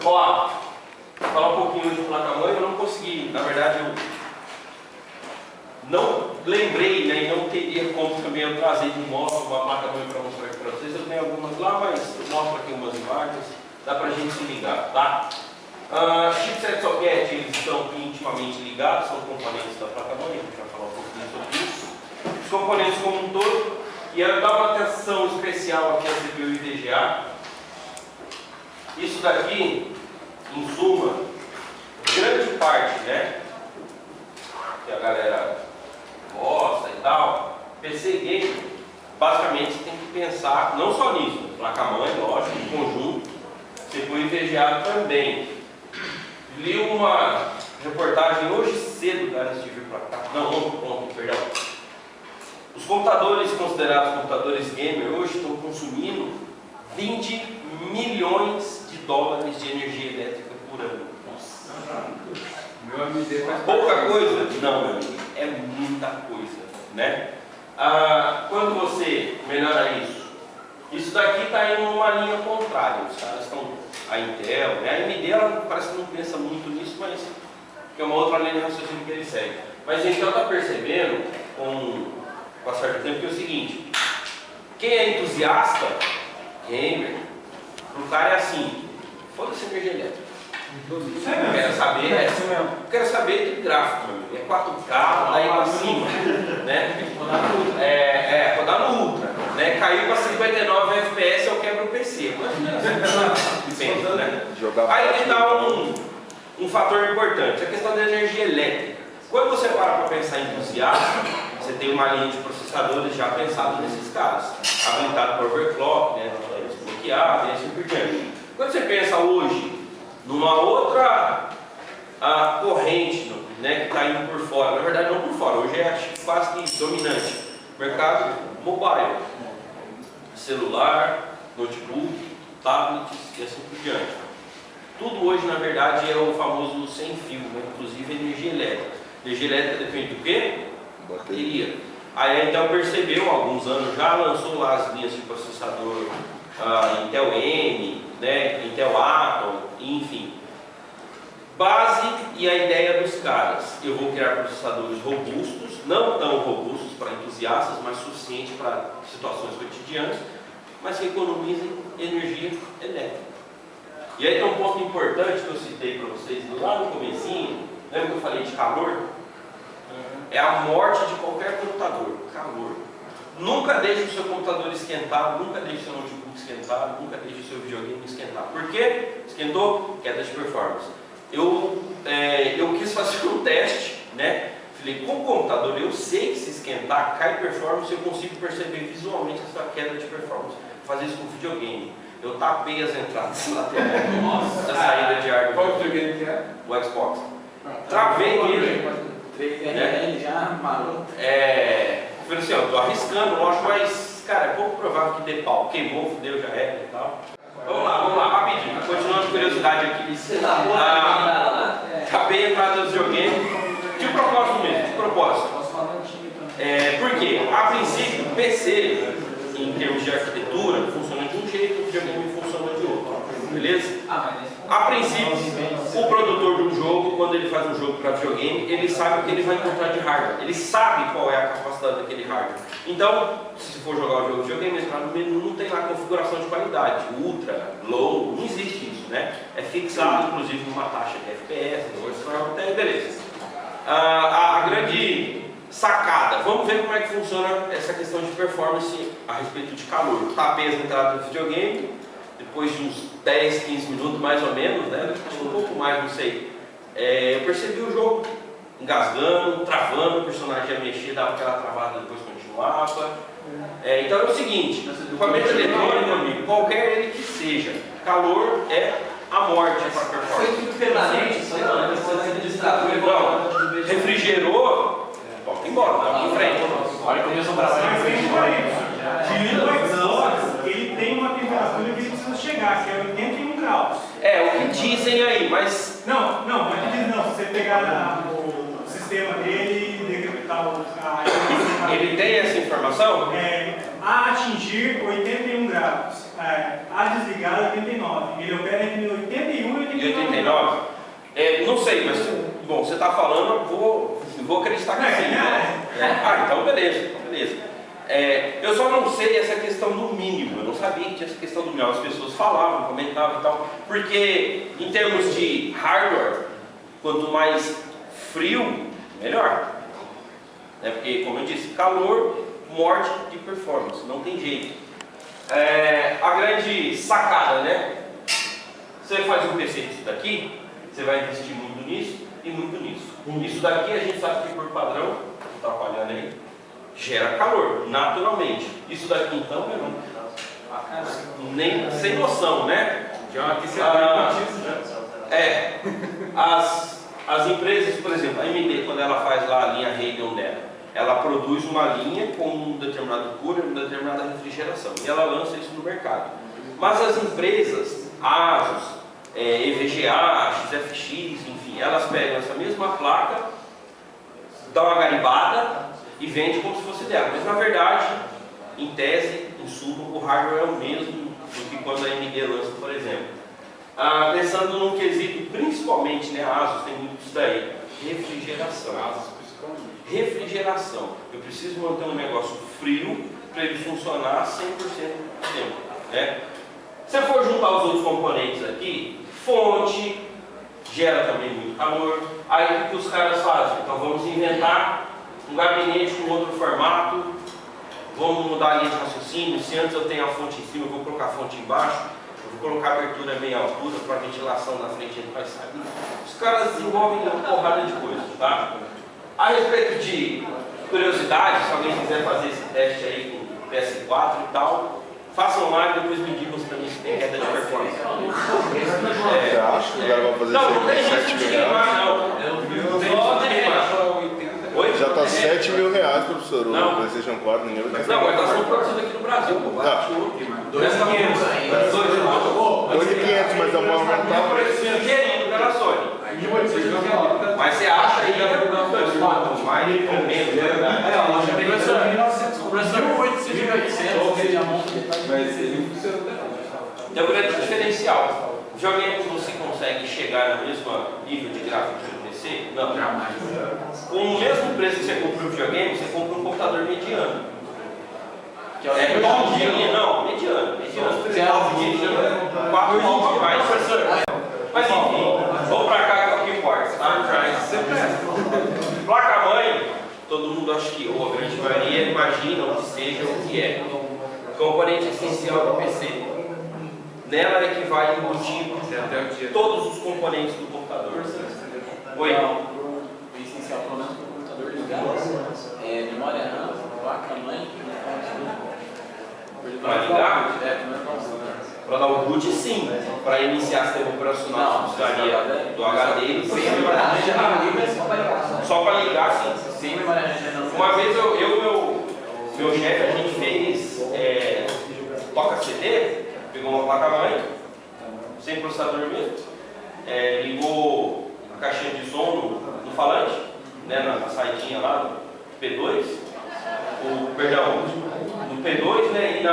Ó, vou falar um pouquinho de placa-mãe. Eu não consegui, na verdade, eu não lembrei, né, e não teria como também eu trazer de moto uma placa-mãe para mostrar aqui para vocês. Eu tenho algumas lá, mas eu mostro aqui umas imagens, dá para a gente se ligar, tá? Chipset e socket, eles estão intimamente ligados, são componentes da placa-mãe, a gente vai falar um pouquinho sobre isso. Os componentes como um todo, e eu dar uma atenção especial aqui à CPU e VGA. Isso daqui, em suma, grande parte, né, que a galera gosta e tal, PC Game, basicamente tem que pensar não só nisso, placa-mãe, lógico, em conjunto, CPU e VGA também. Li uma reportagem hoje cedo da Steve para cá, não, ontem, perdão. Os computadores considerados computadores gamer hoje estão consumindo 20 milhões de dólares de energia elétrica por ano. Nossa. Meu AMD faz pouca coisa? Não, meu amigo, é muita coisa, né? Quando você melhora isso daqui está indo numa linha contrária. Os caras estão, a Intel, né? A AMD ela parece que não pensa muito nisso, mas é uma outra linha de raciocínio que ele segue. Mas a Intel está percebendo com o passar do tempo que é o seguinte: quem é entusiasta, gamer, o cara é assim, foda-se energia elétrica. Quero saber de gráfico, meu amigo. É 4K, daí pra cima, né? Rodar no Ultra, né? Caiu pra 59 FPS, eu quebro o PC. Aí que dá um fator importante, a questão da energia elétrica. Quando você para para pensar em entusiasta, você tem uma linha de processadores já pensados nesses casos, habilitado por overclock, né? Desbloqueado e assim por diante. Quando você pensa hoje numa outra corrente, né, que está indo por fora, na verdade não por fora, hoje é quase que dominante, mercado mobile, celular, notebook, tablets e assim por diante. Tudo hoje na verdade é o famoso sem fio, né, inclusive energia elétrica. Energia elétrica depende do quê? Bateria. Aí a Intel percebeu, há alguns anos já, lançou lá as linhas de processador Intel M, né, Intel Atom, enfim. Base e a ideia dos caras: eu vou criar processadores robustos, não tão robustos para entusiastas, mas suficientes para situações cotidianas, mas que economizem energia elétrica. E aí tem um ponto importante que eu citei para vocês lá no comecinho, lembra que eu falei de calor? É a morte de qualquer computador, calor. Nunca deixe o seu computador esquentar, nunca deixe o seu notebook esquentar, nunca deixe o seu videogame esquentar. Por quê? Esquentou? Queda de performance. Eu quis fazer um teste, né? Falei, com o computador eu sei que se esquentar, cai performance, eu consigo perceber visualmente essa queda de performance. Vou fazer isso com videogame. Eu tapei as entradas laterais da saída de ar. Qual videogame que é? O Xbox. Travei ele. Ele já marou. Falei assim, ó, tô arriscando, lógico, mas, cara, é pouco provável que dê pau. Queimou, fudeu, já era e tal. Vamos lá, rapidinho. Continuando a curiosidade aqui. Tapei a entrada do videogame. De propósito mesmo, de propósito. Por quê? A princípio, o PC, em termos de arquitetura, funciona de um jeito, o videogame funciona de outro. Beleza? A princípio, o produtor de um jogo, quando ele faz um jogo para videogame, ele sabe o que ele vai encontrar de hardware. Ele sabe qual é a capacidade daquele hardware. Então, se for jogar o jogo de videogame, entrar no menu, não tem lá configuração de qualidade, ultra, low, não existe isso, né? É fixado, inclusive, numa taxa de FPS, até beleza. A grande sacada, vamos ver como é que funciona essa questão de performance a respeito de calor. Tapei as entradas do videogame. Depois de uns 10, 15 minutos mais ou menos, né? Acho que um pouco mais, não sei. Eu percebi o jogo engasgando, travando, o personagem ia mexer, dava aquela travada, depois continuava. Então é o seguinte: o equipamento eletrônico, amigo, qualquer ele que seja, calor é a morte para a performance. Foi tudo permanente, só não, refrigerou, bota embora, dá em frente. Olha, começou a trabalhar em frente. Ele tem uma temperatura que ele precisa chegar, que é 81 graus. O que dizem aí, mas... Não é que diz não. Se você pegar o sistema dele e decretar Ele tem essa informação? A atingir 81 graus. A desligar 89. Ele opera entre 81 e 84. melhores. Não sei, mas bom, você está falando, eu vou acreditar que sim. Então beleza. Eu só não sei essa questão do mínimo, eu não sabia que tinha essa questão do mínimo, as pessoas falavam, comentavam e tal, porque em termos de hardware, quanto mais frio, melhor. Porque, como eu disse, calor, morte de performance, não tem jeito. A grande sacada, né? Você faz um PC disso daqui, você vai investir muito nisso e muito nisso. Isso daqui a gente sabe que por padrão, atrapalhando aí, gera calor, naturalmente. Isso daqui então, meu irmão, nem sem noção, né? Já é um aquecedor As empresas, por exemplo, a AMD, quando ela faz lá a linha Radeon dela, ela produz uma linha com um determinado cooler, uma determinada refrigeração, e ela lança isso no mercado. Mas as empresas, ASUS, EVGA, XFX, enfim, elas pegam essa mesma placa, dão uma garibada e vende como se fosse dela. Mas na verdade, em tese, em suma, o hardware é o mesmo do que quando a AMD lança, por exemplo. Pensando num quesito, principalmente, né, a ASUS tem muito isso daí, refrigeração. Eu preciso manter um negócio frio para ele funcionar 100% do tempo, né? Se você for juntar os outros componentes aqui, fonte, gera também muito calor. Aí o que os caras fazem? Então vamos inventar um gabinete com outro formato, vamos mudar a linha de raciocínio. Se antes eu tenho a fonte em cima, eu vou colocar a fonte embaixo, eu vou colocar a abertura meia altura para a ventilação na frente ele vai sair. Os caras desenvolvem uma porrada de coisas, tá? A respeito de curiosidade, se alguém quiser fazer esse teste aí com PS4 e tal, façam lá e depois me digam se também tem queda de performance. Você acha que o cara vai fazer não tem isso risco por de 7 mil queimar, reais? não. Não tem risco de queimar. Oi? Já tá 7 mil reais, professor, Não. o PlayStation 4, ninguém vai Não, mas nós estamos produzindo aqui no Brasil. Pô. Tá. 2.500 ainda. 2.500, mas eu vou aumentar. Sugerindo pela Sony. Mas você acha aí que é mais ou menos, né? A loja tem professor 1.800, Mas ele funciona até hoje. É o grande diferencial. Videogame você consegue chegar no mesmo nível de gráfico do PC? Não. Jamais. Com o mesmo preço que você compra um videogame, você compra um computador mediano. que é o Bom dia, não, mediano. Você é o 4 palmas a mais. Mas enfim, vamos pra cá que é o que importa, tá? Placa-mãe, todo mundo acha que, ou a grande maioria imagina o que seja o que é. Componente essencial do PC. Nela é que vai embutir todos os componentes do computador. Oi? O essencial, pelo menos para o computador ligado, é memória RAM, placa-mãe e Para ligar? Para Para dar o boot, sim. Para iniciar sistema operacional, precisaria do HD e só para ligar, sim. sem memória RAM. Uma vez meu chefe, a gente fez toca CD, pegou uma placa-mãe, sem processador mesmo, ligou a caixinha de som no falante, né, na saidinha lá do P2, perdão, no P2, né, e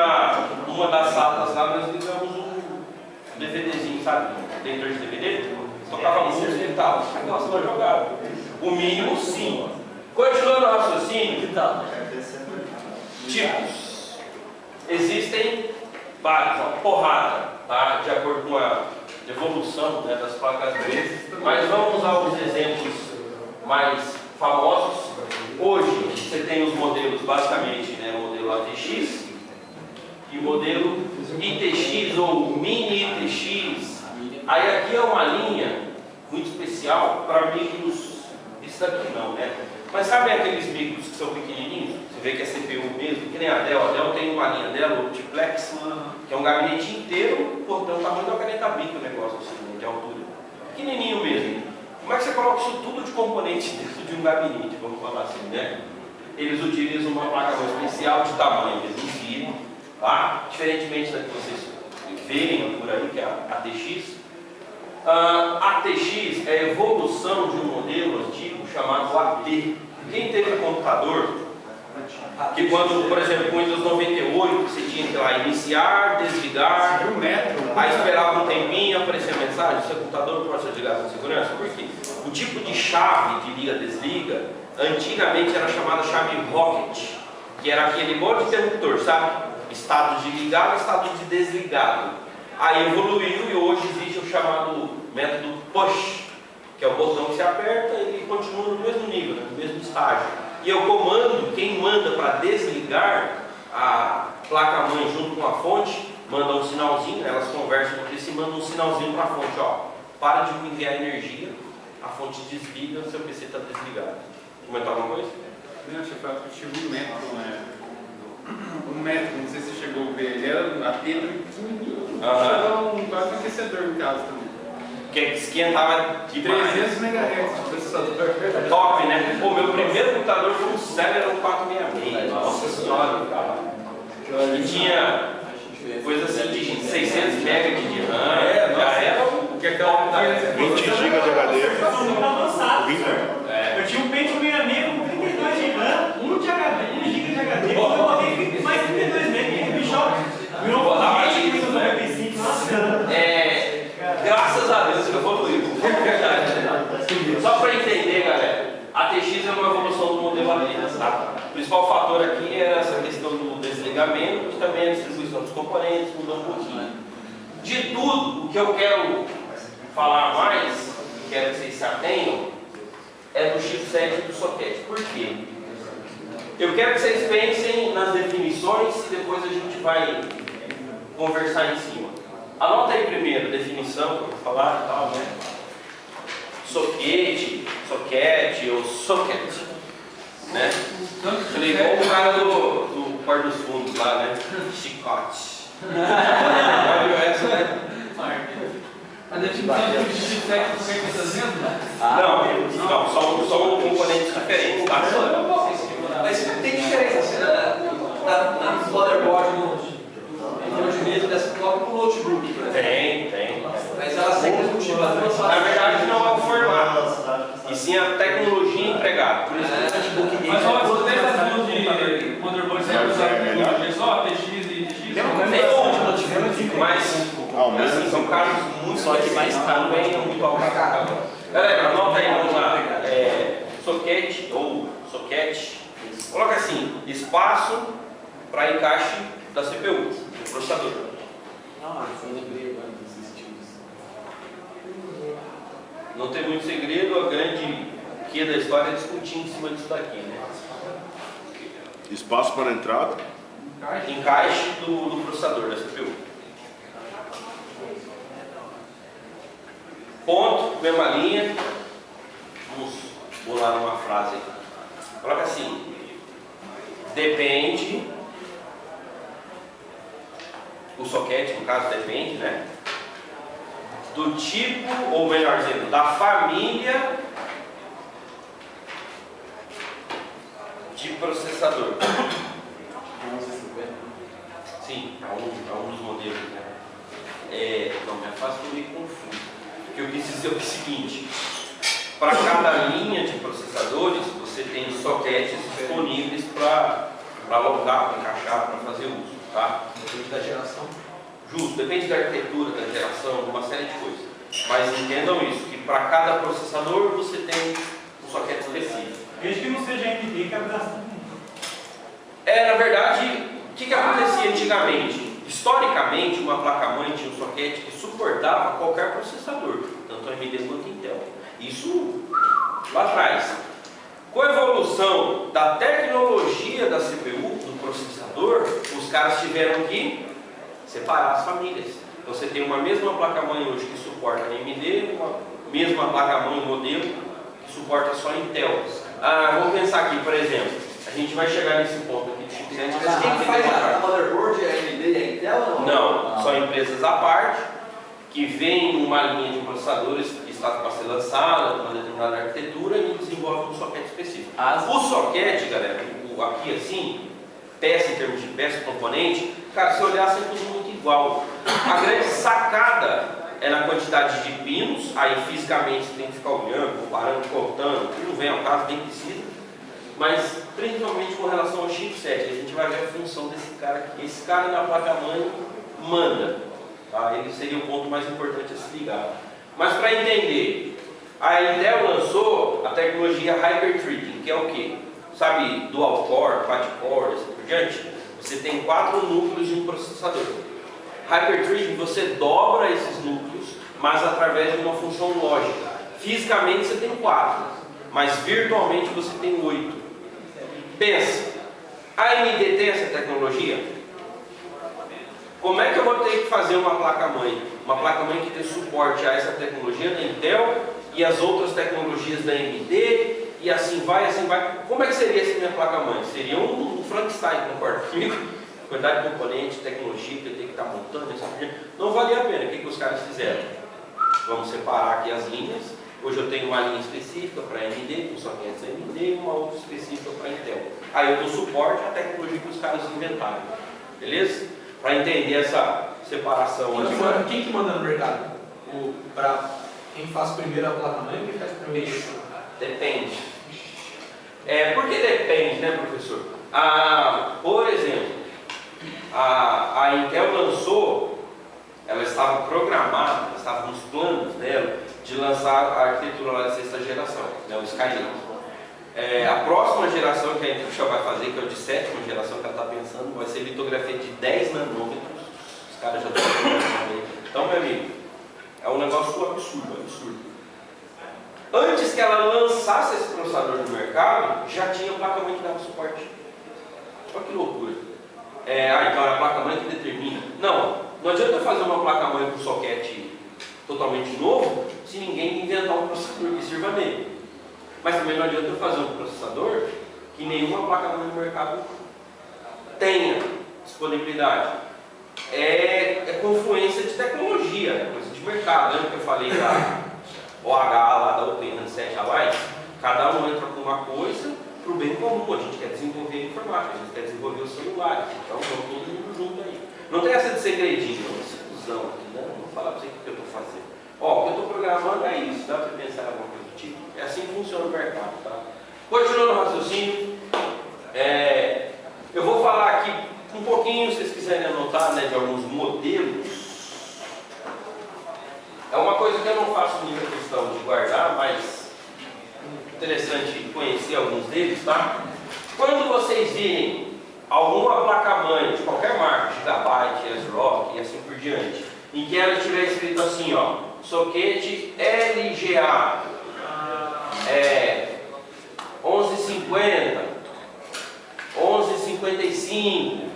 numa das salas lá nós ligamos um DVDzinho, sabe, leitor de DVD, tocava música e tal, nossa, nós jogava. O mínimo, sim. Continuando o raciocínio, que tal? Tipos. Existem vários, uma porrada, tá? De acordo com a evolução, né, das placas mães. Mas vamos usar os exemplos mais famosos. Hoje você tem os modelos, basicamente, né, o modelo ATX e o modelo ITX ou Mini ITX. Aí aqui é uma linha muito especial para micros. Isso daqui não, né? Mas sabe aqueles micros que são pequenininhos? Você vê que é CPU mesmo, que nem a Dell. A Dell tem uma linha dela, o Multiplex, que é um gabinete inteiro, tem o tamanho da caneta Bic o negócio, assim, de altura. Pequenininho mesmo. Como é que você coloca isso tudo de componente dentro de um gabinete, vamos falar assim, né? Eles utilizam uma placa especial de tamanho reduzido, tá? Diferentemente da que vocês verem por aí, que é a ATX. ATX é a evolução de um modelo antigo chamado AT. Quem teve computador Que quando, por exemplo, com o Windows 98, você tinha que ir lá iniciar, desligar, aí esperava um tempinho, aparecia a mensagem, seu computador pode ser desligado com segurança. Por quê? O tipo de chave de liga-desliga, antigamente era chamada chave Rocket, que era aquele igual de interruptor, sabe? Estado de ligado, estado de desligado. Aí evoluiu e hoje existe o chamado método push, que é o botão que você aperta e ele continua no mesmo nível, no mesmo estágio. E eu comando, quem manda para desligar a placa-mãe junto com a fonte, manda um sinalzinho, elas conversam entre si e mandam um sinalzinho para a fonte, ó, para de me enviar energia, a fonte desliga, o seu PC está desligado. Comentar alguma coisa? Não, chefe, eu tive um método, né? Um método, não sei se você chegou a ver, ele era a pedra pequenininho, chegou quase um aquecedor em casa também. Que esquentava de 300 MHz de processador. Top, né? O meu primeiro computador foi um Celeron 466. Nossa senhora, cara. E tinha coisa assim de 600 MB de RAM. Já era o que aquela computador. 20 GB de HD. Muito avançado. 20. Eu tinha um Pentium 66 com 32 de RAM, 1 de HD, 1 GB de HD, eu botei mais 32 MB, o bicho virou um Windows 95, nossa. Graças a Deus que evoluiu. Só para entender, galera, a TX é uma evolução do modelo Atenas, tá? O principal fator aqui é essa questão do desligamento e também a distribuição dos componentes, mudou um pouquinho. De tudo, o que eu quero falar mais, e quero que vocês se atenham, é do chipset e do socket. Por quê? Eu quero que vocês pensem nas definições e depois a gente vai conversar em cima. Anota aí primeiro a definição que eu vou falar e tal, né? Socket ou socket, né? Falei igual o cara do Porto dos Fundos lá, né? Chicote. Olha essa, né? A definição de chipset que você está fazendo? Não, são componentes diferentes, tá? Mas tem diferença na motherboard de mesa desktop com notebook, por exemplo. Tem. Mas elas sempre multiplatas. Na verdade não é o formato, e sim a tecnologia empregada. Por isso que o notebook Mas olha, você tem essa mão de motherboard sempre só TX e TX? mas assim, são casos muito Só que mais caro, também é muito alto. Galera, anota aí, vamos lá. Socket ou socket. Coloca assim, espaço para encaixe da CPU, do processador. Não tem muito segredo, a grande que da história é discutir em cima disso daqui, né? Espaço para entrada. Encaixe do processador da CPU. Ponto, mesma linha. Vamos bolar uma frase aqui. Coloca assim: depende, o socket no caso depende, né? Do tipo, ou melhor dizendo, da família de processador. Sim, é um dos modelos, né? Não é fácil que eu me confundo. O que eu quis dizer é o seguinte: para cada linha de processadores, você tem sockets disponíveis para alocar, para encaixar, para fazer uso, tá? Depende da geração. Justo, depende da arquitetura, da geração, de uma série de coisas. Mas entendam isso, que para cada processador você tem um socket específico. Desde que não seja AMD, cabe bastante. Na verdade, o que acontecia antigamente? Historicamente, uma placa-mãe tinha um socket que suportava qualquer processador, tanto AMD quanto Intel. Isso lá atrás. Com a evolução da tecnologia da CPU, do processador, os caras tiveram que separar as famílias. Então você tem uma mesma placa-mãe hoje que suporta AMD, uma mesma placa-mãe modelo que suporta só Intel. Vamos pensar aqui, por exemplo, a gente vai chegar nesse ponto aqui de chipset. Mas quem faz a motherboard é a AMD e a Intel ou não? Não, são empresas à parte que vêm uma linha de processadores que está para ser lançada, com uma determinada arquitetura e desenvolvem um socket específico. O socket, galera, aqui assim, peça em termos de peça, componente, cara, se olhar sempre tudo muito igual. A grande sacada é na quantidade de pinos, aí fisicamente você tem que ficar olhando, comparando, cortando, que não vem ao caso, nem precisa. mas principalmente com relação ao chipset. A gente vai ver a função desse cara aqui. Esse cara na placa-mãe manda, tá? Ele seria o ponto mais importante a se ligar. Mas para entender, a Intel lançou a tecnologia Hyper-Threading, que é o que? Sabe, dual core, quad-core, assim por diante? Você tem 4 núcleos em um processador. Hyper-Threading, você dobra esses núcleos, mas através de uma função lógica. Fisicamente você tem 4, mas virtualmente você tem 8. Pensa, a AMD tem essa tecnologia? Como é que eu vou ter que fazer uma placa-mãe? Uma placa-mãe que dê suporte a essa tecnologia da Intel e as outras tecnologias da AMD, e assim vai, assim vai. Como é que seria essa minha placa-mãe? Seria um Frankenstein, concorda comigo? Quantidade de componente, tecnologia que eu tenho que estar montando, assim, não valia a pena. O que os caras fizeram? Vamos separar aqui as linhas. Hoje eu tenho uma linha específica para AMD, com soquetes AMD, e uma outra específica para Intel. Aí eu dou suporte à tecnologia que os caras inventaram. Beleza? Para entender essa separação. Quem que manda no mercado? Quem faz primeiro a placa-mãe ou quem faz primeiro? Depende. Por que depende, né, professor? Por exemplo, a Intel lançou, ela estava programada, estava nos planos dela, de lançar a arquitetura lá da 6ª geração, né, o Skylake. A próxima geração que a Intel já vai fazer, que é o de 7ª geração que ela está pensando, vai ser litografia de 10 nanômetros. Os caras já estão pensando. Então, meu amigo, é um negócio absurdo. Antes que ela lançasse esse processador no mercado, já tinha placa-mãe que dava suporte. Olha que loucura. Então é a placa-mãe que determina. Não adianta eu fazer uma placa-mãe com soquete totalmente novo se ninguém inventar um processador que sirva nele. Mas também não adianta eu fazer um processador que nenhuma placa-mãe no mercado tenha disponibilidade. É confluência de tecnologia, né? Coisa de mercado. Lembra que eu falei da OH lá da Open Handset Alliance? Cada um entra com uma coisa para o bem comum. A gente quer desenvolver informática, a gente quer desenvolver os celulares. Então vamos todo mundo junto aí. Não tem essa de segredinho, não, essa fusão aqui, não. Vou falar para você o que eu estou fazendo. O que eu estou programando é isso, dá para pensar em alguma coisa do tipo. É assim que funciona o mercado, tá? Continuando o raciocínio, eu vou falar aqui um pouquinho, se vocês quiserem anotar, né, de alguns modelos. É uma coisa que eu não faço muita questão de guardar, mas interessante conhecer alguns deles, tá? Quando vocês virem alguma placa-mãe de qualquer marca, Gigabyte, ASRock e assim por diante, em que ela estiver escrito assim, ó, soquete LGA 1150, 1155,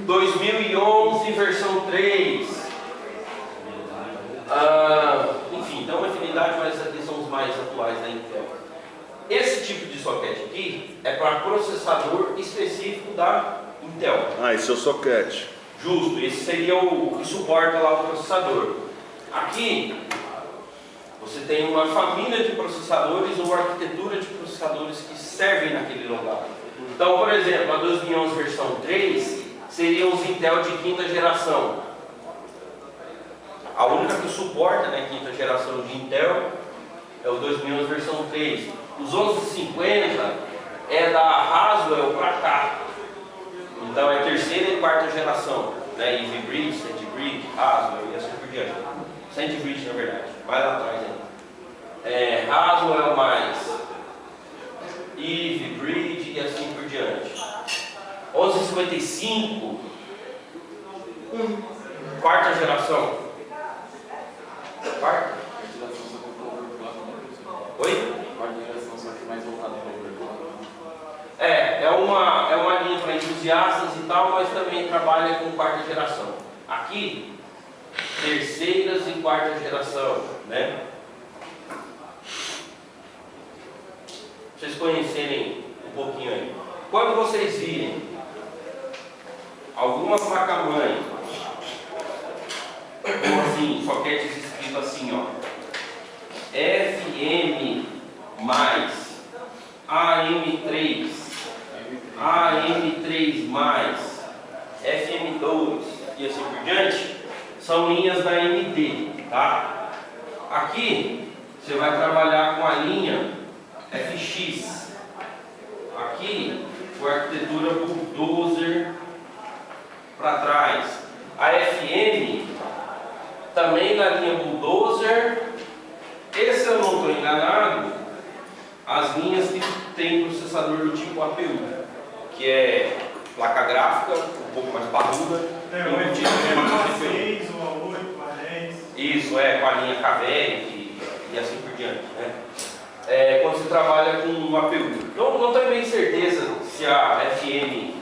2011 versão 3, enfim, então uma infinidade, mas aqui são os mais atuais da Intel. Esse tipo de soquete aqui é para processador específico da Intel. Esse é o soquete. Justo, esse seria o que suporta lá o processador. Aqui você tem uma família de processadores ou arquitetura de processadores que servem naquele lugar. Então, por exemplo, a 2011 versão 3 seriam os Intel de 5ª geração. A única que suporta, né, 5ª geração de Intel é o 2011 versão 3. Os 1150 é da Haswell para cá. Então é 3ª e 4ª geração, né? Ivy Bridge, SandBridge, Haswell e assim por diante. SandBridge, na verdade, vai lá atrás ainda. Haswell mais Ivy Bridge e assim por diante. 1155, 4ª geração. Quarta? Oi? É uma linha para entusiastas e tal, mas também trabalha com 4ª geração. Aqui, 3ª e 4ª geração, né? Pra vocês conhecerem um pouquinho aí. Quando vocês virem alguma placa-mãe, ou assim, soquetes escrito assim, ó, FM mais AM3, AM3 mais FM2 e assim por diante, são linhas da AMD, tá? Aqui você vai trabalhar com a linha FX, aqui foi arquitetura bulldozer para trás. A FM também na linha bulldozer. E se eu não estou enganado, as linhas que tem processador do tipo APU, que é placa gráfica, um pouco mais parruda. O tipo A6, o A8, o A10. Isso, com a linha KVL e assim por diante, né? Quando você trabalha com um APU. Não tenho bem certeza se a FM2,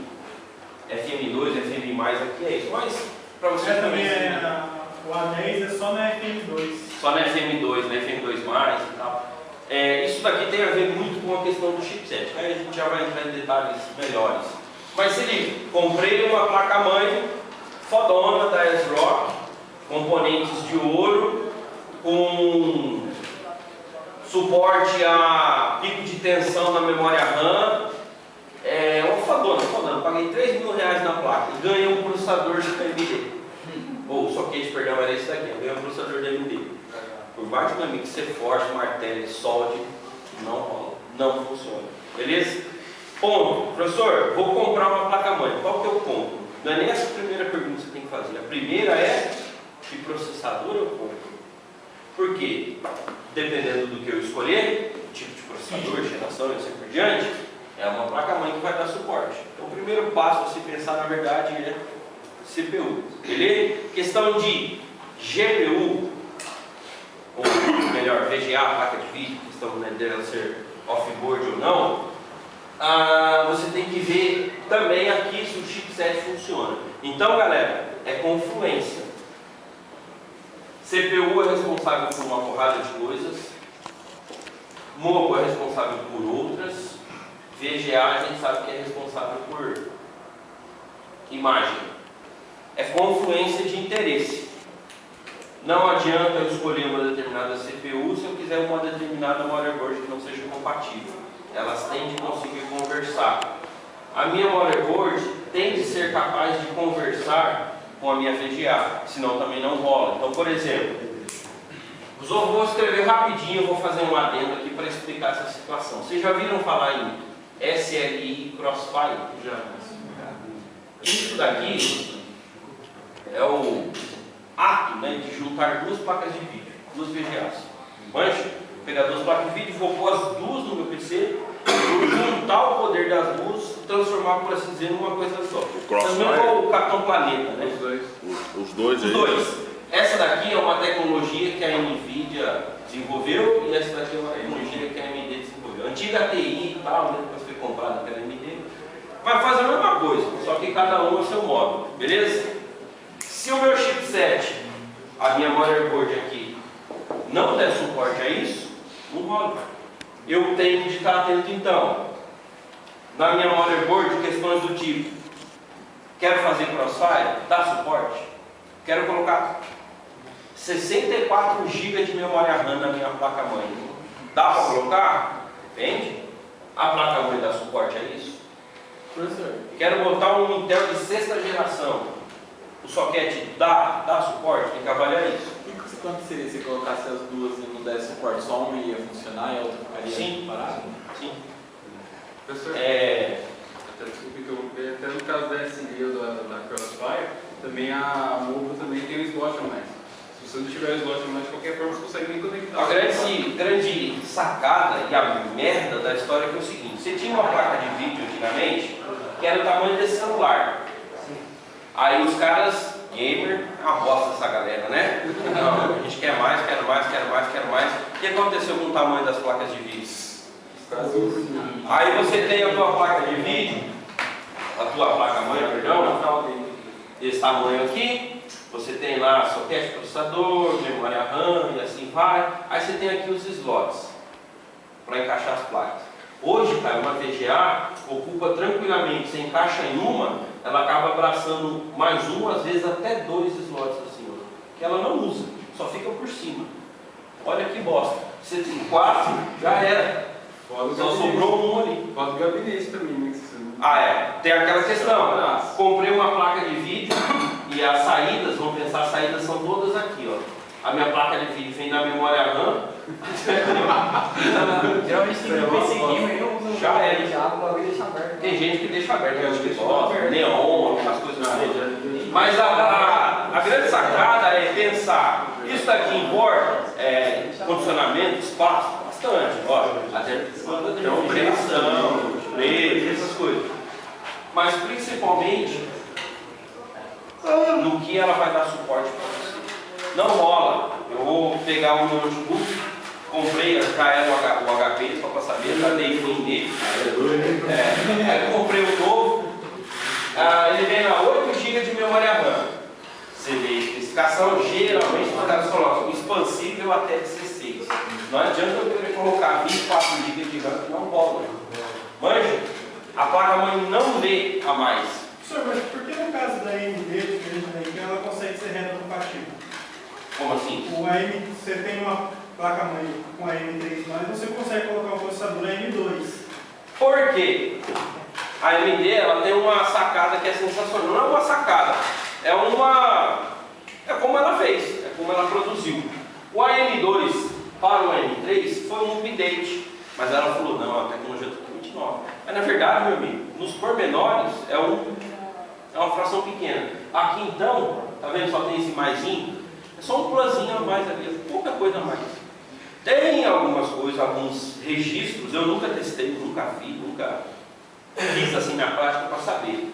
FM+, aqui é isso, mas para você também o A10 é só na FM2. Só na FM2, na FM2+, e tal. Isso daqui tem a ver muito com a questão do chipset, aí a gente já vai entrar em detalhes melhores. Mas se liga, comprei uma placa-mãe fodona da ASRock, componentes de ouro, com suporte a pico de tensão na memória RAM. Uma fodona, paguei R$3.000 na placa e ganhei um processador da AMD. Ou soquete, perdão, era esse daqui, eu ganhei um processador da AMD. Por mais que você force, martele, solde, não rola, não funciona. Beleza? Ponto. Professor, vou comprar uma placa-mãe. Qual que eu compro? Não é nem essa a primeira pergunta que você tem que fazer. A primeira é: que processador eu compro? Por quê? Dependendo do que eu escolher, tipo de processador, geração e assim por diante, é uma placa-mãe que vai dar suporte. Então, o primeiro passo a se pensar, na verdade, é CPU. Beleza? Questão de GPU, ou melhor, VGA, placa de vídeo, questão dela ser off-board ou não, você tem que ver também aqui se o chipset funciona. Então, galera, é confluência. CPU é responsável por uma porrada de coisas, MOBO é responsável por outras, VGA a gente sabe que é responsável por imagem. É confluência de interesse. Não adianta eu escolher uma determinada CPU se eu quiser uma determinada motherboard que não seja compatível. Elas têm de conseguir conversar. A minha motherboard tem de ser capaz de conversar com a minha VGA, senão também não rola. Então, por exemplo, vou escrever rapidinho, eu vou fazer um adendo aqui para explicar essa situação. Vocês já viram falar em SLI Crossfire? Já. Isso daqui é o ato, né, de juntar duas placas de vídeo, duas VGAs. Manja? Pegar duas placas de vídeo, vou pôr as duas no meu PC, vou juntar o poder das duas e transformar, por assim dizer, numa coisa só. Também o Capitão Planeta, né? Os dois. Essa daqui é uma tecnologia que a NVIDIA desenvolveu e essa daqui é uma tecnologia que a AMD desenvolveu. Antiga TI e tal, né, depois foi comprada pela AMD. Vai fazer a mesma coisa, só que cada um é o seu modo, beleza? Se o meu chipset, a minha motherboard aqui, não der suporte a isso, não rola. Eu tenho de estar atento então. Na minha motherboard, questões do tipo: quero fazer crossfire? Dá suporte? Quero colocar 64 GB de memória RAM na minha placa-mãe. Dá para colocar? Depende. A placa-mãe dá suporte a isso? Professor, Quero botar um Intel de 6ª geração. O socket dá suporte? Tem que avaliar isso. e quanto seria se colocasse as duas e não desse suporte? Só uma ia funcionar e a outra ficaria parada? Sim. Professor, É, desculpe interromper, até no caso da SLI ou da Crossfire, também a MOBO também tem o slot a mais. Se você não tiver o slot a mais, de qualquer forma você consegue nem conectar. a grande sacada e a merda da história é que é o seguinte: você tinha uma placa de vídeo antigamente que era o tamanho desse celular. Aí os caras, gamer, é uma bosta essa galera, né? Não, a gente quer mais, quero mais, quero mais, quero mais. O que aconteceu com o tamanho das placas de vídeo? Aí você tem a tua placa de vídeo, a tua placa-mãe, perdão, desse tamanho aqui. Você tem lá socket, processador, memória RAM e assim vai. Aí você tem aqui os slots para encaixar as placas. Hoje, cara, uma VGA ocupa tranquilamente, você encaixa em uma, ela acaba abraçando mais um, às vezes até 2 slots assim, ó, que ela não usa, só fica por cima. Olha que bosta. Você tem 4, já era. Só sobrou um ali. Pode o gabinete também, né? Tem aquela questão. Comprei uma placa de vídeo e as saídas, vamos pensar, as saídas são todas aqui, ó. A minha placa de vídeo vem da memória RAM. Geralmente tem que PC gamer, eu uso. Já já era. Tem gente que deixa aberto. Tem gente que gosta, neon, aquelas coisas todas. Mas a grande sacada é pensar, isso daqui importa, condicionamento, espaço, bastante, lógico, até refrigeração, preço, essas coisas. Mas principalmente no que ela vai dar suporte para você. Não rola. Eu vou pegar o meu notebook, comprei o HP só para saber, já dei ruim dele. Aí eu comprei o novo, ele vem na 8 GB de memória RAM. Você vê a especificação, geralmente os caras colocam expansível até 16. Não adianta eu querer colocar 24 GB de RAM, que não rola. Manja, a placa-mãe não lê a mais. Senhor, mas por que no caso da AMD, diferente da Intel, ela consegue ser retrocompatível? Como assim? Você tem uma placa-mãe com a M3, mas você consegue colocar um processador M2. Por quê? A AMD ela tem uma sacada que é sensacional. Não é uma sacada, é como ela fez, é como ela produziu. O AM2 para o AM3 foi um update, mas ela falou, não, a tecnologia é totalmente nova. Mas na verdade, meu amigo, nos pormenores é uma fração pequena. Aqui então, tá vendo, só tem esse maisinho, é só um plusinho a mais ali, pouca coisa a mais. Tem algumas coisas, alguns registros, eu nunca testei, nunca fiz assim na prática para saber.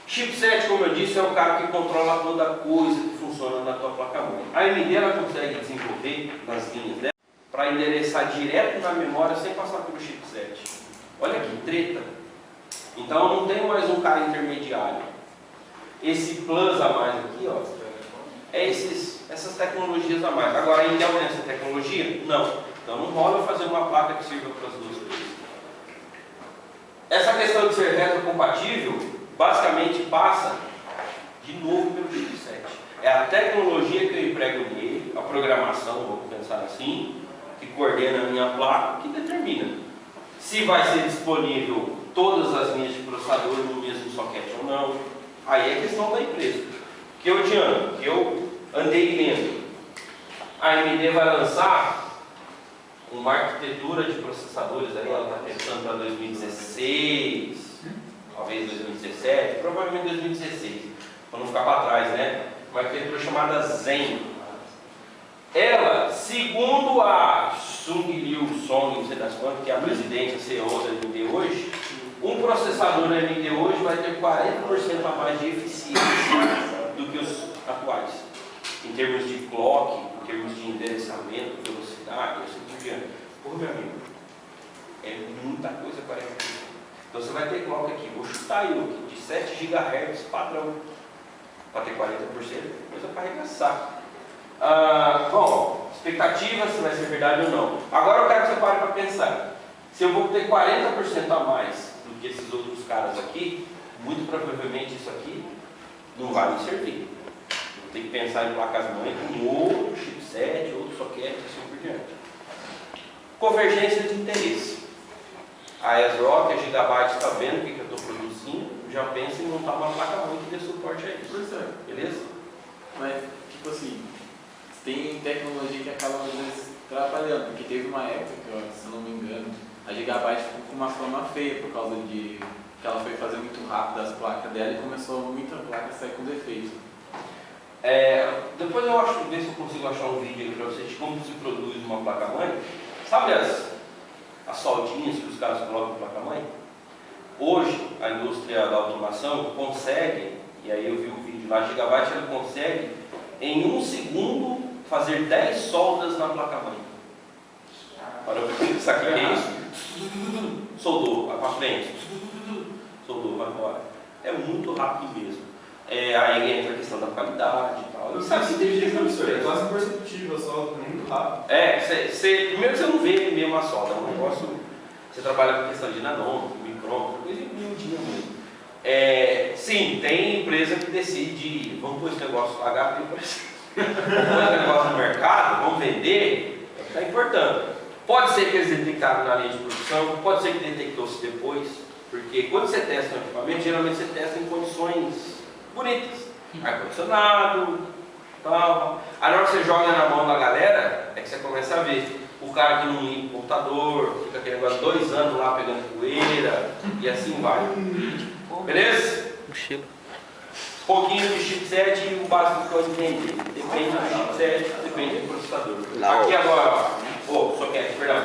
Chipset, como eu disse, é o cara que controla toda coisa que funciona na tua placa-mãe. A AMD ela consegue desenvolver nas linhas dela para endereçar direto na memória sem passar pelo chipset. Olha que treta. Então não tem mais um cara intermediário. Esse plus a mais aqui, ó, é essas tecnologias a mais. Agora a Intel tem essa tecnologia? Não. Então não rola fazer uma placa que sirva para as duas coisas. Essa questão de ser retrocompatível basicamente passa de novo pelo chipset. É a tecnologia que eu emprego nele, a programação, vamos pensar assim, que coordena a minha placa, que determina se vai ser disponível todas as linhas de processador no mesmo socket ou não. Aí é questão da empresa. Que eu andei lendo. A AMD vai lançar uma arquitetura de processadores, aí ela está pensando para 2016, talvez 2017, provavelmente 2016, para não ficar para trás, né? Uma arquitetura chamada Zen. Ela, segundo a Sung Liu Song, não sei das quantas, que é a presidente, a CEO da AMD hoje, um processador da AMD hoje vai ter 40% a mais de eficiência do que os atuais, em termos de clock, em termos de endereçamento, velocidade, assim por diante. Pô, meu amigo, é muita coisa 40%. Então você vai ter clock aqui, vou chutar eu aqui, de 7 GHz padrão, para ter 40%, coisa para arregaçar. Bom, expectativa se vai ser verdade ou não. Agora eu quero que você pare para pensar. Se eu vou ter 40% a mais do que esses outros caras aqui, muito provavelmente isso aqui não vai me servir. Vou ter que pensar em placas-mãe com outro chipset, outro socket, assim por diante. Convergência de interesse. A ASRock, a Gigabyte está vendo o que eu estou produzindo, já pensa em montar uma placa-mãe que dê suporte a isso. Beleza? Mas, tipo assim, tem tecnologia que acaba às vezes atrapalhando, porque teve uma época, se eu não me engano, a Gigabyte ficou com uma fama feia por causa de que ela foi fazer muito rápido as placas dela e começou muita placa a sair com defeito. Depois eu acho, ver se eu consigo achar um vídeo para vocês de como se produz uma placa-mãe. Sabe as soldinhas que os caras colocam na placa-mãe? Hoje, a indústria da automação consegue, e aí eu vi o vídeo lá, a Gigabyte ela consegue, em 1 segundo, fazer 10 soldas na placa-mãe. Para sabe o que é isso? Soldou, vai para frente. Soldou, vai embora. É muito rápido mesmo. Aí entra a questão da qualidade e tal. Sabe que tem gente que é quase imperceptível, só muito rápido. Primeiro você não vê mesmo a solda, é um negócio. Você trabalha com questão de nanômetro, micrômetro, coisa miudinha mesmo. Sim, tem empresa que decide, vamos pôr esse negócio HP, vamos pôr esse negócio no mercado, vamos vender, está importando. Pode ser que eles detectaram na linha de produção, pode ser que detectou-se depois, porque quando você testa um equipamento, geralmente você testa em condições bonitas, ar-condicionado, tal. Aí na hora que você joga na mão da galera, é que você começa a ver. O cara que não liga o computador, fica aquele negócio 2 anos lá pegando poeira e assim vai. Beleza? Mochila. Pouquinho de chipset e o básico que eu entendi. Depende do chipset, depende do processador. Lá, Aqui agora, ó, só quer, perdão.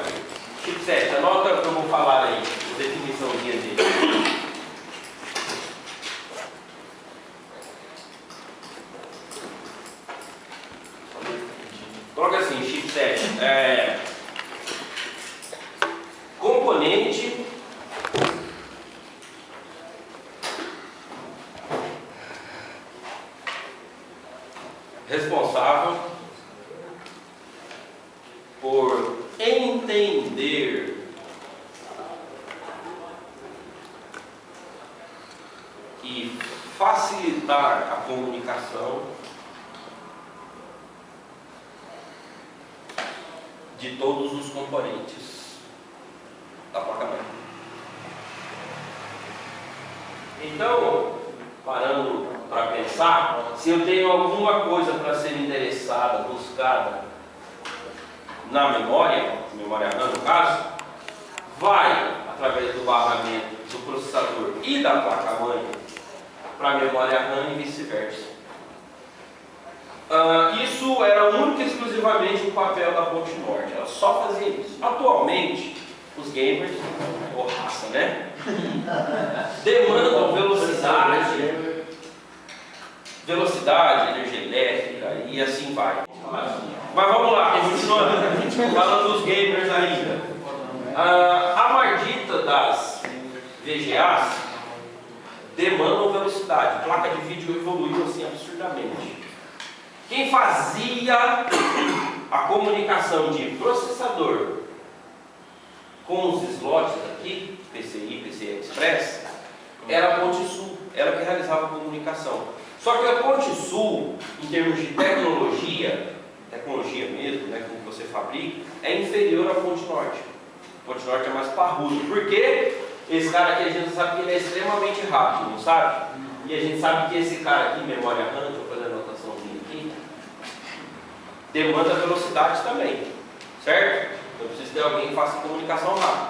Chipset, anota o que eu vou falar aí, a definiçãozinha dele. Coloca assim, chipset, componente responsável por entender e facilitar a comunicação de todos os componentes da placa-mãe. Então, parando para pensar, se eu tenho alguma coisa para ser endereçada, buscada na memória RAM no caso, vai através do barramento do processador e da placa-mãe para a memória RAM e vice-versa. Isso era único e exclusivamente o papel da Ponte Norte, ela só fazia isso. Atualmente, os gamers, ou raça, né? Demandam velocidade, energia elétrica e assim vai. Mas vamos lá, continuando, falando dos gamers ainda. A maldita das VGAs demandam velocidade, placa de vídeo evoluiu assim absurdamente. Quem fazia a comunicação de processador com os slots aqui, PCI, PCI Express, era a Ponte Sul, ela que realizava a comunicação. Só que a Ponte Sul, em termos de tecnologia mesmo, né, como você fabrica, é inferior à Ponte Norte. A Ponte Norte é mais parrudo. Por quê? Esse cara aqui a gente sabe que ele é extremamente rápido, não sabe? E a gente sabe que esse cara aqui, memória RAM, deixa eu fazer a anotaçãozinha aqui, demanda velocidade também, certo? Eu preciso de alguém que faça comunicação rápida.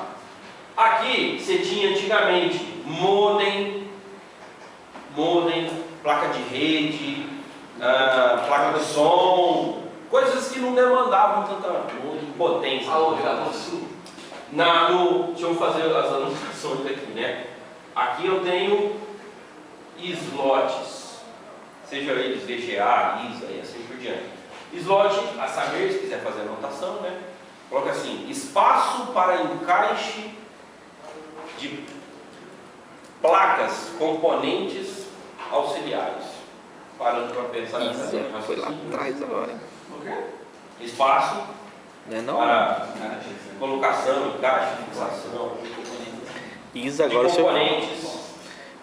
Aqui você tinha antigamente modem, placa de rede, placa de som, coisas que não demandavam tanta potência. Aonde? Na Ponte Sul? Deixa eu fazer as anotações aqui, né? Aqui eu tenho slots, seja eles VGA, ISA e assim por diante. Slot, a saber, se quiser fazer anotação, né? Coloca assim, espaço para encaixe de placas, componentes auxiliares. Parando para pensar nessa Isa, foi lá atrás agora. Espaço Não, para colocação, encaixe, fixação. Isa, De agora o senhor. componentes.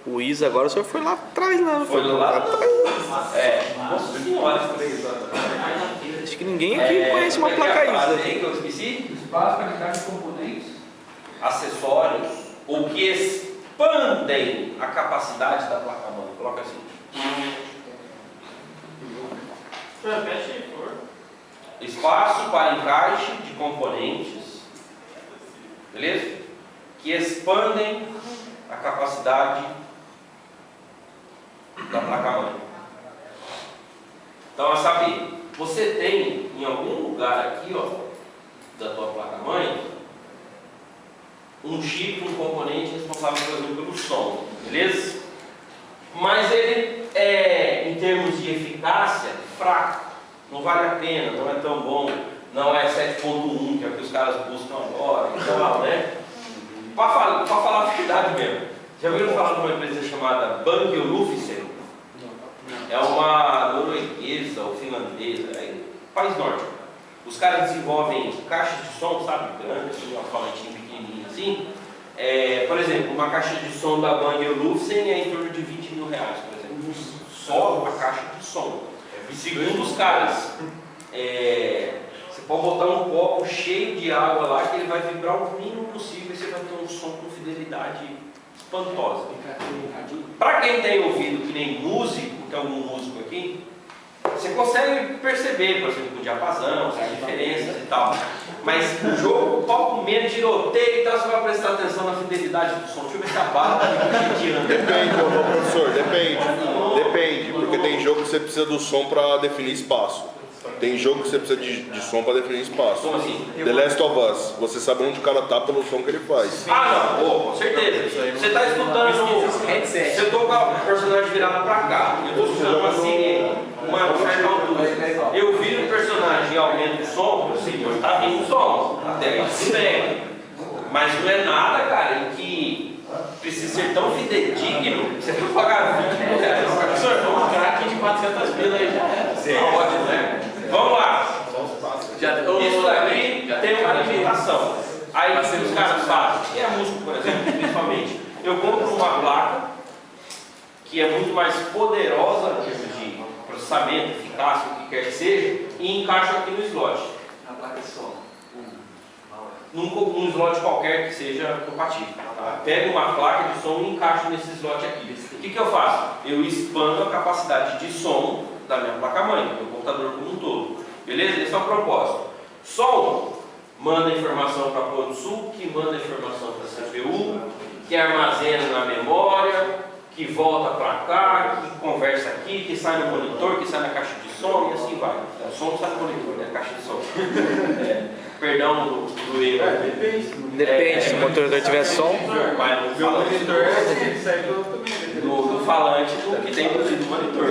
O Isa, agora o senhor foi lá atrás, lá. Foi lá atrás. Nossa senhora, 3 anos. Acho que ninguém aqui conhece uma placa Isa. Que eu esqueci? Espaço para encaixe de componentes. Acessórios ou que expandem a capacidade da placa-mãe. Coloca assim. Espaço para encaixe de componentes, beleza? Que expandem a capacidade da placa-mãe. Então, a saber, você tem em algum lugar aqui, ó, da tua placa-mãe, um chip, um componente responsável, por exemplo, pelo som, beleza? Mas ele é, em termos de eficácia, fraco. Não vale a pena, não é tão bom, não é 7.1, que é o que os caras buscam agora e tal, né? Para falar a verdade mesmo, já ouviram falar de uma empresa chamada Bang Olufsen? É uma norueguesa ou finlandesa, país nórdico. Os caras desenvolvem caixas de som, sabe, grande, assim, uma falantinha pequenininha assim. Por exemplo, uma caixa de som da Bang Olufsen é em torno de 20 mil reais, por exemplo. Só a caixa de som. E segundo os caras, você pode botar um copo cheio de água lá que ele vai vibrar o mínimo possível e você vai ter um som com fidelidade espantosa. Para quem tem ouvido que nem músico, tem algum músico aqui? Você consegue perceber, por exemplo, o diapasão, as diferenças e tal. Mas o jogo, qual com medo, tiroteio e tal, você vai prestar atenção na fidelidade do som. Deixa eu ver se a bala tá tirando. Depende, ô professor, depende. Porque tem jogo que você precisa do som para definir espaço. Tem jogo que você precisa de som para definir espaço. Como assim? The Last of Us, você sabe onde o cara tá pelo som que ele faz. Ah, não, com certeza. Você está escutando headset. Se eu tô com a personagem virada para cá, eu estou escutando uma sirene, uma certa altura. Eu viro o personagem e aumento o som, eu sei que está vindo o som. Até aí tudo bem. Mas não é nada, cara, em que precisa ser tão fidedigno que você tem que pagar 20 mil reais. Professor, vamos craque de 400 pila aí já era. Tá ótimo, né? Vamos lá. Isso daqui tem uma limitação. Aí o que os caras fazem? E a música, por exemplo, principalmente. Eu compro uma placa que é muito mais poderosa em termos de processamento, eficácia, o que quer que seja, e encaixo aqui no slot. A placa de som. Num slot qualquer que seja compatível. Tá? Pego uma placa de som e encaixo nesse slot aqui. O que eu faço? Eu expando a capacidade de som da minha placa-mãe, do meu computador como um todo. Beleza? Esse é o propósito. Som manda informação para a ponto sul, que manda informação para a CPU, que armazena na memória, que volta para cá, que conversa aqui, que sai no monitor, que sai na caixa de som e assim vai. O som sai no monitor, né? Caixa de som. Perdão do erro. Depende, se o motorador tiver som. Vai no falante, no falante que tem inclusive no monitor.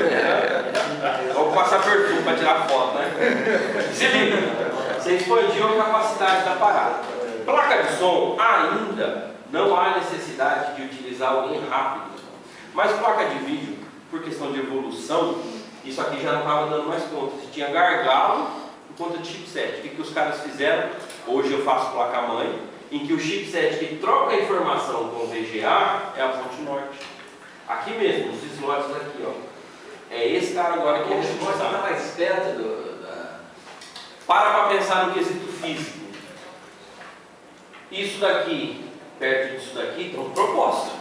Vou passar perfume para tirar foto, né? Se liga, você expandiu a capacidade da parada. Placa de som, ainda não há necessidade de utilizar alguém rápido. Mas placa de vídeo, por questão de evolução, isso aqui já não estava dando mais conta. Você tinha gargalo por conta de chipset. O que os caras fizeram? Hoje eu faço placa-mãe, em que o chipset que troca a informação com o VGA é a fonte norte. Aqui mesmo, os slots aqui, ó. É esse cara agora que é responsável. Está mais perto Para pensar no quesito físico. Isso daqui, perto disso daqui, tem um propósito.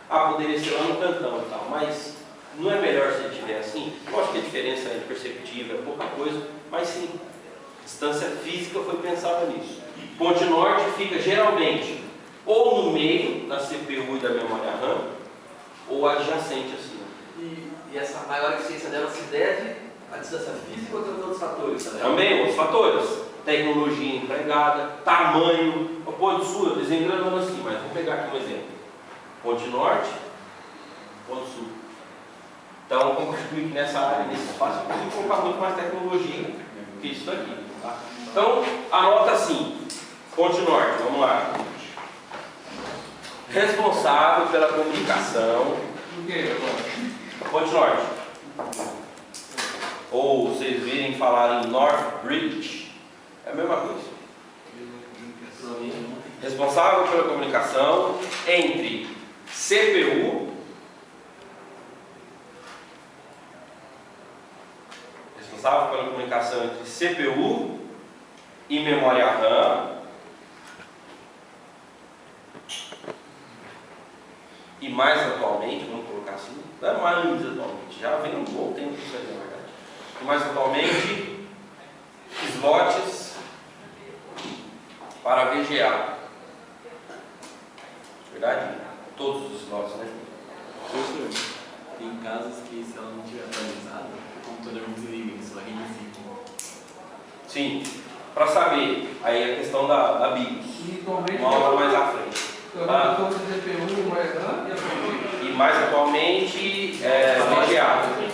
Poderia ser lá no cantão e tal, mas não é melhor se ele estiver assim? Lógico que a diferença é imperceptível, é pouca coisa, mas sim, distância física foi pensada nisso. Ponte norte fica geralmente ou no meio da CPU e da memória RAM, ou adjacente assim. E essa maior eficiência dela se deve à distância física ou a outros fatores? Também, outros fatores. Tecnologia empregada, tamanho. O ponto sul, eu desenho grandão assim, mas vou pegar aqui um exemplo. Ponte norte, ponto sul. Então, concluí que nessa área, nesse espaço, eu consigo colocar muito mais tecnologia do que isso daqui. Tá? Então, anota assim, ponte norte, vamos lá. Responsável pela comunicação. Ponte norte. Ou vocês virem falar em North Bridge, é a mesma coisa. Responsável pela comunicação entre CPU, responsável pela comunicação entre CPU e memória RAM, e mais atualmente, vamos colocar assim, não é mais atualmente, já vem um bom tempo isso aí, na verdade. E mais atualmente, slots para VGA. Verdade? Todos os slots, né? Professor, tem casos que se ela não estiver atualizada, o computador não desliga, ele só reinicia. Sim, para saber, aí a questão da BIOS, uma aula mais à frente. Tá? E mais atualmente, VGA,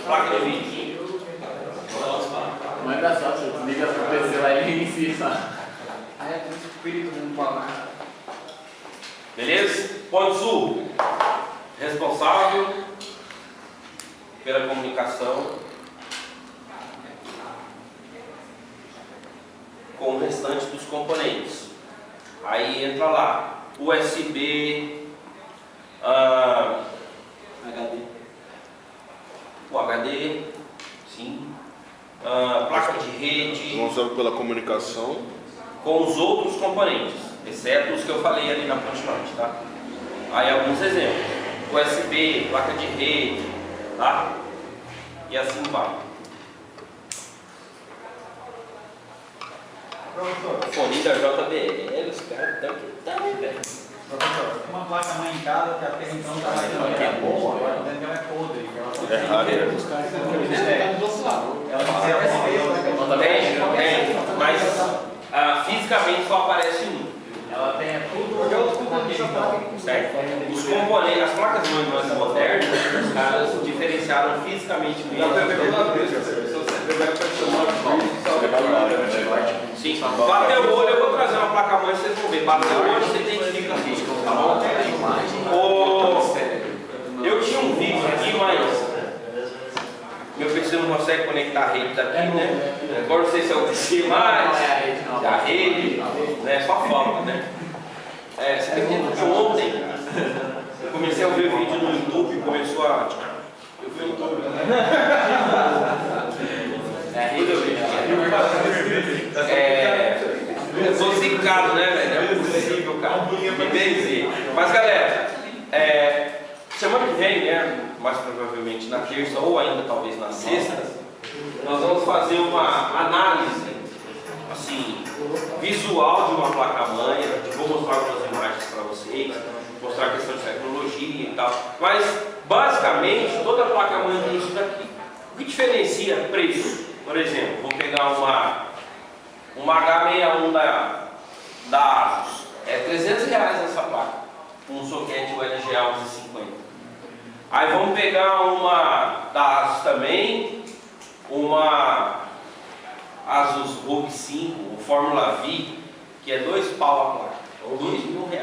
placa de vídeo. Não é engraçado, você desliga o PC lá e reinicia, sabe? É muito espírito no palácio. Beleza? Ponto sul, responsável pela comunicação com o restante dos componentes. Aí entra lá, USB, HD. o HD, sim, placa de rede, Responsável pela comunicação. com os outros componentes, exceto os que eu falei ali na ponte norte, tá? Aí alguns exemplos, USB, placa de rede, tá? E assim vai. Fone da JBL, os caras estão que tá, velho. Professor, uma placa-mãe em casa que até então estava é boa, agora dentro ela é podre. É raro. Tem, mas fisicamente só aparece um. Ela tem tudo. Certo? Os componentes, as placas mães mais modernas, os caras diferenciaram fisicamente mesmo. Sim, bateu o olho, eu vou trazer uma placa mãe, vocês vão ver. Bateu o olho, você identifica a física, tá bom? Eu tinha um vídeo aqui, mas meu PC não consegue conectar a rede daqui, né? Agora não sei se é o PC mais, a rede, né? Só falta, né? Você acredita que ontem eu comecei a ver vídeo no YouTube, começou a... Eu vi o YouTube, né? Eu sou zicado, né, velho? É possível, cara. Me benzer. Mas, galera, semana que vem, né? Mais provavelmente na terça ou ainda talvez na sexta, nós vamos fazer uma análise, assim, visual de uma placa-mãe. Vou mostrar algumas imagens para vocês, mostrar a questão de tecnologia e tal. Mas, basicamente, toda placa-mãe tem isso daqui. O que diferencia preço? Por exemplo, vou pegar uma H61 da ASUS. É R$300 essa placa, com um soquete ULGA 1150. Aí vamos pegar uma da ASUS também, uma ASUS ROG 5, o Fórmula V, que é 2 pau a placa, ou R$2.000.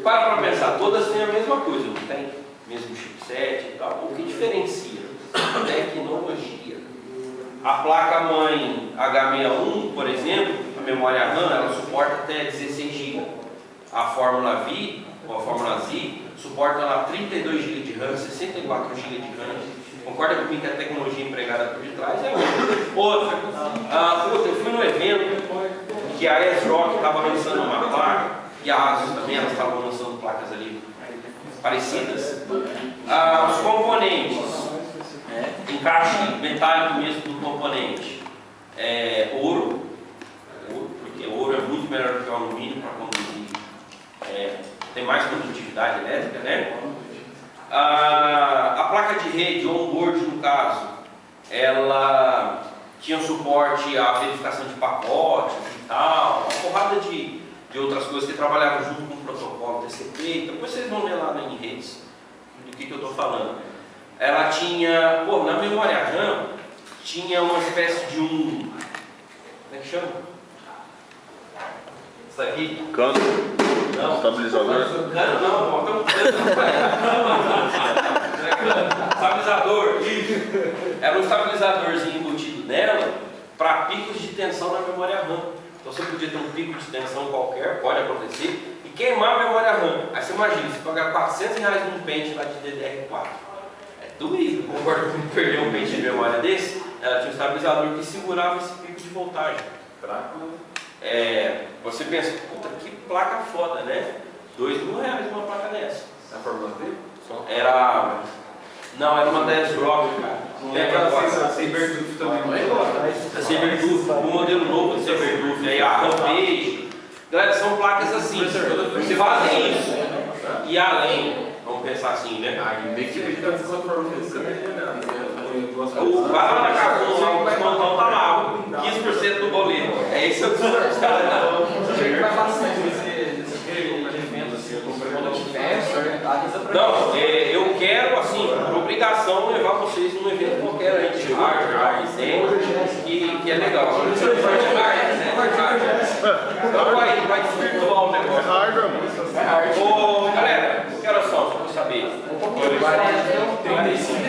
Para pensar, todas têm a mesma coisa, não tem? Mesmo chipset e tal. O que diferencia? Tecnologia. A placa-mãe H61, por exemplo, a memória RAM, ela suporta até 16 GB. A Fórmula V, ou a Fórmula Z, suporta lá 32 GB de RAM, 64 GB de RAM. Concorda comigo que a tecnologia empregada por detrás é outra. Eu fui num evento que a ASRock estava lançando uma placa, e a ASUS também, elas estavam lançando placas ali parecidas. Os componentes, encaixe metálico mesmo do componente, ouro, porque ouro é muito melhor do que o alumínio para conduzir, tem mais condutividade elétrica, né? A placa de rede, on-board no caso, ela tinha suporte à verificação de pacotes e tal, uma porrada de outras coisas que trabalhavam junto com o protocolo TCP. Depois vocês vão ler lá em redes do que eu estou falando. Ela tinha, na memória RAM, tinha uma espécie de como é que chama? Isso aqui? Cano? Não. Estabilizador? Cano não, bota um estabilizador, isso. Era um estabilizadorzinho embutido nela para picos de tensão na memória RAM. Então você podia ter um pico de tensão qualquer, pode acontecer, e queimar a memória RAM. Aí você imagina, você pagar R$400 num pente lá de DDR4. É doído. Concorda comigo, perder um pente de memória desse? Ela tinha um estabilizador que segurava esse pico de voltagem. Você pensa, puta, que placa foda, né? R$2.000 uma placa dessa. A Fórmula V? Não, era uma da ASRock, cara. Lembra agora? A Saberdoof também. A Saberdoof, o modelo novo da Saberdoof, aí a Rampage. Galera, são placas assim, você fazem isso. E além, vamos pensar assim, né? O barra da Capcom lá, o descontão tá lá, 15% do boleto. É isso que os caras dão. Não, eu quero, assim, por obrigação, levar vocês num evento qualquer aí de hardware, que é legal. Então vai de virtual o negócio. É hardware, mano. Galera, que horas são? Só pra saber. 35